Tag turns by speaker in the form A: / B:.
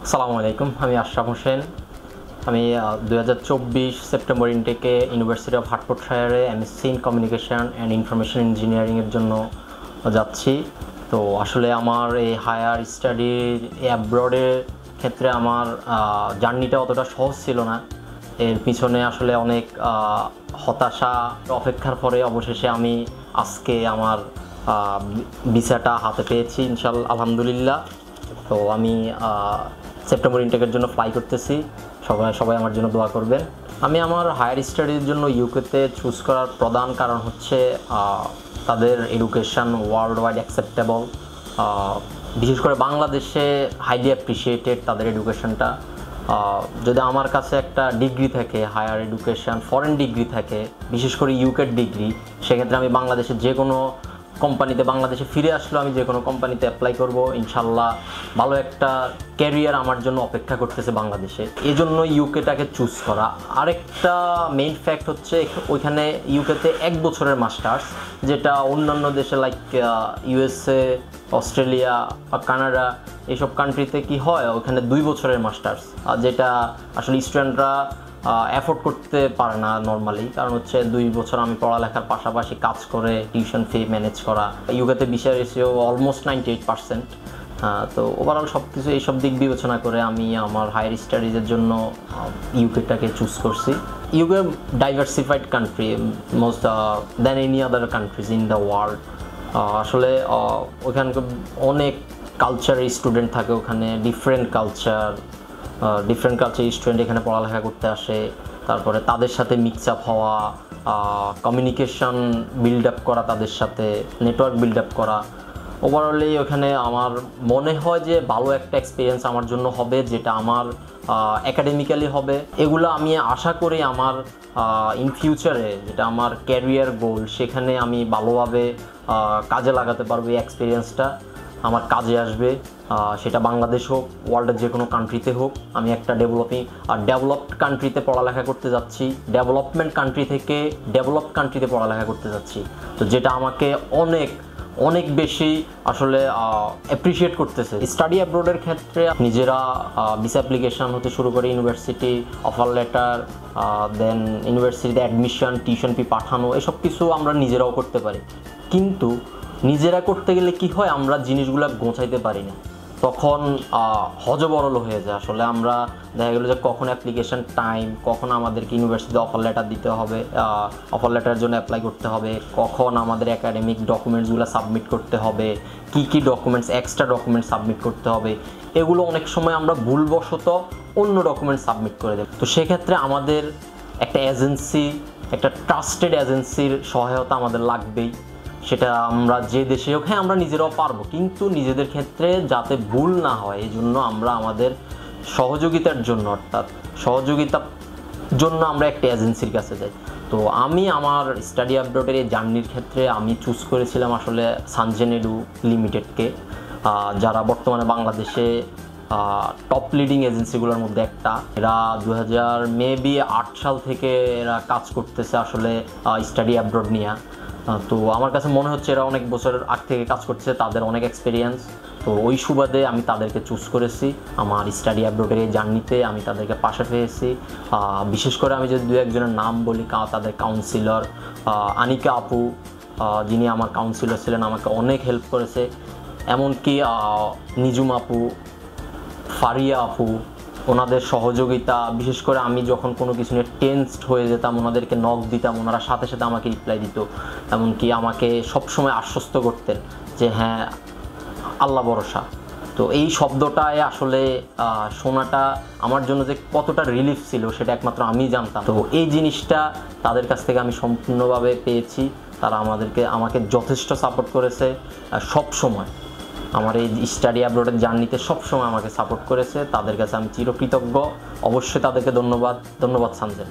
A: আসসালামু আলাইকুম, আমি আশরাফ হোসেন। আমি 2024 সেপ্টেম্বর ইনটেকে ইউনিভার্সিটি অফ হার্টফোর্ডশায়ারে MSc in communication and information ইঞ্জিনিয়ারিংয়ের জন্য যাচ্ছি। তো আসলে আমার এই হায়ার স্টাডির অ্যাব্রডের ক্ষেত্রে আমার জার্নিটা অতটা সহজ ছিল না। এর পিছনে আসলে অনেক হতাশা অপেক্ষার পরে অবশেষে আমি আজকে আমার ভিসাটা হাতে পেয়েছি ইনশাআল্লাহ, আলহামদুলিল্লাহ। তো আমি সেপ্টেম্বর ইনটেকের জন্য ফ্লাই করতেছি। সবাই আমার জন্য দোয়া করবেন। আমি আমার হায়ার স্টাডির জন্য ইউকেতে চুজ করার প্রধান কারণ হচ্ছে তাদের এডুকেশন ওয়ার্ল্ড ওয়াইড অ্যাকসেপ্টেবল। বিশেষ করে বাংলাদেশে হাইলি অ্যাপ্রিসিয়েটেড তাদের এডুকেশনটা। যদি আমার কাছে একটা ডিগ্রি থাকে, হায়ার এডুকেশন ফরেন ডিগ্রি থাকে, বিশেষ করে ইউকের ডিগ্রি, সেক্ষেত্রে আমি বাংলাদেশের যে কোনো কোম্পানিতে, বাংলাদেশে ফিরে আসলেও আমি যে কোনো কোম্পানিতে অ্যাপ্লাই করব ইনশাল্লাহ। ভালো একটা ক্যারিয়ার আমার জন্য অপেক্ষা করতেছে বাংলাদেশে, এই জন্য ইউকেটাকে চুজ করা। আরেকটা মেইন ফ্যাক্ট হচ্ছে ওইখানে ইউকেতে 1 বছরের মাস্টার্স, যেটা অন্যান্য দেশে লাইক ইউএসএ, অস্ট্রেলিয়া বা কানাডা এইসব কান্ট্রিতে কি হয়, ওখানে 2 বছরের মাস্টার্স, যেটা আসলে স্টুডেন্টরা অ্যাফোর্ড করতে পারে না নর্মালি। কারণ হচ্ছে 2 বছর আমি পড়ালেখার পাশাপাশি কাজ করে টিউশন ফি ম্যানেজ করা। ইউকেতে বিষয় রেশিও অলমোস্ট 98%। তো ওভারঅল সব কিছু এইসব দিক বিবেচনা করে আমি আমার হায়ার স্টাডিজের জন্য ইউকেটাকে চুজ করছি। UK diversified country most than any other countries in the world. আসলে ওখানকার অনেক কালচারের স্টুডেন্ট থাকে, ওখানে ডিফারেন্ট কালচার স্টুডেন্ট এখানে পড়ালেখা করতে আসে। তারপরে তাদের সাথে মিক্স আপ হওয়া, কমিউনিকেশন বিল্ড আপ করা, তাদের সাথে নেটওয়ার্ক বিল্ড আপ করা। ওভারঅলি ওখানে আমার মনে হয় যে ভালো একটা এক্সপিরিয়েন্স আমার জন্য হবে, যেটা আমার একাডেমিক্যালি হবে। এগুলো আমি আশা করি আমার ইন ফিউচারে, যেটা আমার ক্যারিয়ার গোল, সেখানে আমি ভালোভাবে কাজে লাগাতে পারবো। এই এক্সপিরিয়েন্সটা আমার কাজে আসবে, সেটা বাংলাদেশ হোক, ওয়ার্ল্ডের যে কোনো কান্ট্রিতে হোক। আমি একটা ডেভেলপড কান্ট্রিতে পড়ালেখা করতে যাচ্ছি, ডেভেলপমেন্ট কান্ট্রি থেকে ডেভেলপড কান্ট্রিতে পড়ালেখা করতে যাচ্ছি। তো যেটা আমাকে অনেক বেশি আসলে অ্যাপ্রিসিয়েট করতেছে। স্টাডি অ্যাব্রোডের ক্ষেত্রে নিজেরা ভিসা অ্যাপ্লিকেশন হতে শুরু করে ইউনিভার্সিটি অফার লেটার, দেন ইউনিভার্সিটিতে অ্যাডমিশন, টিউশন ফি পাঠানো, এসব কিছু আমরা নিজেরাও করতে পারি। কিন্তু নিজেরা করতে গেলে কি হয়, আমরা জিনিসগুলো গোছাইতে পারি না, তখন হজবরল হয়ে যায়। আসলে আমরা দেখা গেলো যে কখন অ্যাপ্লিকেশন টাইম, কখন আমাদেরকে ইউনিভার্সিটিতে অফার লেটার দিতে হবে, অফার লেটারের জন্য অ্যাপ্লাই করতে হবে, কখন আমাদের একাডেমিক ডকুমেন্টসগুলো সাবমিট করতে হবে, কি ডকুমেন্টস, এক্সট্রা ডকুমেন্টস সাবমিট করতে হবে, এগুলো অনেক সময় আমরা ভুলবশত অন্য ডকুমেন্ট সাবমিট করে দেব। তো সেক্ষেত্রে আমাদের একটা এজেন্সি, একটা ট্রাস্টেড এজেন্সির সহায়তা আমাদের লাগবেই। সেটা আমরা যে দেশে হোক, হ্যাঁ আমরা নিজেরাও পারবো, কিন্তু নিজেদের ক্ষেত্রে যাতে ভুল না হয় এই জন্য আমরা আমাদের সহযোগিতার জন্য আমরা একটা এজেন্সির কাছে যাই। তো আমি আমার স্টাডি আপডেটের এই জার্নির ক্ষেত্রে আমি চুজ করেছিলাম আসলে সানজেন এডু লিমিটেডকে, যারা বর্তমানে বাংলাদেশে টপ লিডিং এজেন্সিগুলোর মধ্যে একটা। এরা 2008 সাল থেকে এরা কাজ করতেছে আসলে স্টাডি অ্যাব্রড নিয়ে। তো আমার কাছে মনে হচ্ছে এরা অনেক বছর আগ থেকে কাজ করছে, তাদের অনেক এক্সপিরিয়েন্স। তো ওই সুবাদে আমি তাদেরকে চুজ করেছি আমার স্টাডি অ্যাব্রোডের এই জার্নিতে। আমি তাদেরকে পাশে পেয়েছি। বিশেষ করে আমি যদি 2-1 জনের নাম বলি, তাদের কাউন্সিলর আনিকা আপু, যিনি আমার কাউন্সিলর ছিলেন, আমাকে অনেক হেল্প করেছে। এমনকি নিজুম আপু, ফারিয়া আপু, ওনাদের সহযোগিতা, বিশেষ করে আমি যখন কোনো কিছু নিয়ে টেনসড হয়ে যেতাম, ওনাদেরকে নক দিতাম, ওনারা সাথে সাথে আমাকে রিপ্লাই দিত। এমনকি আমাকে সবসময় আশ্বস্ত করতেন যে হ্যাঁ, আল্লাহ ভরসা। তো এই শব্দটায় আসলে শোনাটা আমার জন্য যে কতটা রিলিফ ছিল সেটা একমাত্র আমিই জানতাম। তো এই জিনিসটা তাদের কাছ থেকে আমি সম্পূর্ণভাবে পেয়েছি। তারা আমাকে যথেষ্ট সাপোর্ট করেছে সব সময়। আমার এই স্টাডি অ্যাব্রোডের জার্নিতে সবসময় আমাকে সাপোর্ট করেছে। তাদের কাছে আমি চিরকৃতজ্ঞ। অবশ্যই তাদেরকে ধন্যবাদ সানজেন।